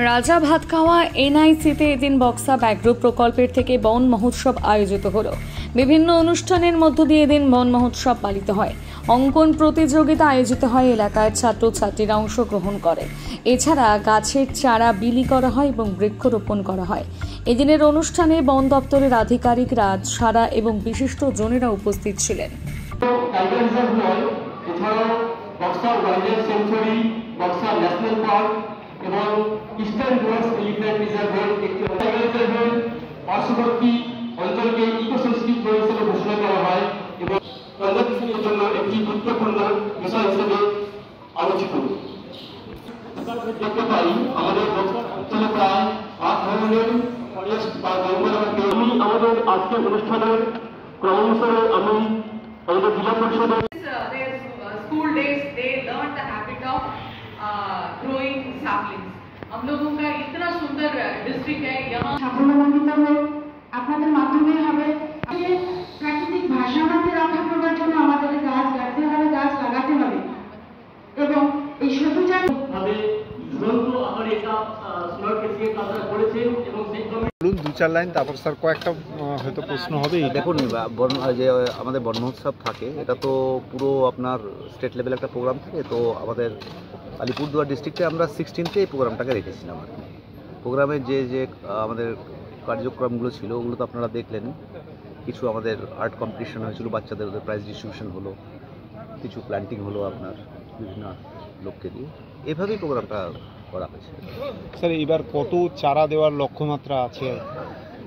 রাজা ভাতখাওয়া এনআইসিতে এদিন বক্সা ব্যাঘ্র প্রকল্পের থেকে বন মহোৎসব আয়োজিত হলো। বিভিন্ন অনুষ্ঠানের মধ্য দিয়ে এদিন বন মহোৎসব পালিত হয়। অঙ্কন প্রতিযোগিতা আয়োজিত হয়, এলাকায় ছাত্রছাত্রীরা অংশগ্রহণ করে। এছাড়া গাছের চারা বিলি করা হয় এবং বৃক্ষরোপণ করা হয়। এদিনের অনুষ্ঠানে বন দপ্তরের আধিকারিকরা, সারা এবং বিশিষ্ট জনেরা উপস্থিত ছিলেন। এবং ইস্টার্ন ডুয়ার্স এলিফ্যান্ট রিজার্ভের একটি পার্শ্ববর্তী অঞ্চলকে ইকোসিস্টেম হিসেবে ঘোষণা করা হয় এবং কনজারভেশনের জন্য একটি গুরুত্বপূর্ণ বিষয় হিসেবে আলোচিত। দেখতে পাই আমাদের অঞ্চলে প্রায় 8 ধরনের ফরেস্ট বা জঙ্গল আমি আমাদের আজকের অনুষ্ঠানের ক্রমানুসারে আমি আমাদের জেলা পরিষদের school days they learned the habit of growing saplings। हम लोगों का इतना सुंदर डिस्ट्रिक्ट है यहाँ সাফল্যমণ্ডিত হোক আপনাদের মাধ্যমে হবে। প্রাকৃতিক ভারসাম্য রক্ষা করার জন্য আমাদের গাছ কাটতে হবে, গাছ লাগাতে হবে এবং এই সবুজায়ন ভাবে ঝুলন্ত আকারে এটা স্মার্ট কেসিয়ে কাজটা করেছেন এবং সেই বলুন 2-4 লাইন, তারপর স্যার কয়েকটা হয়তো প্রশ্ন হবে। দেখুন, যে আমাদের বন মহোৎসব থাকে, এটা তো পুরো আপনার স্টেট লেভেল একটা প্রোগ্রাম থাকে। তো আমাদের আলিপুরদুয়ার ডিস্ট্রিক্টে আমরা 16তে এই প্রোগ্রামটাকে রেখেছিলাম আর কি। প্রোগ্রামে যে আমাদের কার্যক্রমগুলো ছিল ওগুলো তো আপনারা দেখলেন। কিছু আমাদের আর্ট কম্পিটিশন হয়েছিল, বাচ্চাদের ওদের প্রাইজ ডিস্ট্রিবিউশন হলো, কিছু প্ল্যান্টিং হলো আপনার বিভিন্ন লোককে দিয়ে। এভাবেই প্রোগ্রামটা করা হয়েছে। স্যার, এবার কত চারা দেওয়ার লক্ষ্যমাত্রা আছে?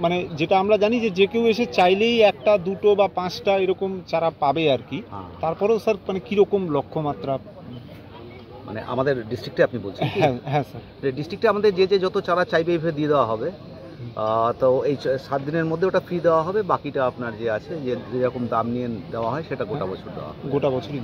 মানে যেটা আমরা জানি যে কেউ এসে চাইলেই 1টা 2টো বা 5টা এরকম চারা পাবে আর কি। তারপরেও স্যার মানে কীরকম লক্ষ্যমাত্রা? মানে আমাদের ডিস্ট্রিক্টে আপনি বলছেন? হ্যাঁ স্যার, ডিস্ট্রিক্টে আমাদের যে যত চারা চাইবে এইভাবে দিয়ে দেওয়া হবে। তো এই 7 দিনের মধ্যে ওটা ফ্রি দেওয়া হবে। বাকিটা আপনার যে আছে, যে যেরকম দাম নিয়ে দেওয়া হয় সেটা গোটা বছর দেওয়া হবে। গোটা বছরই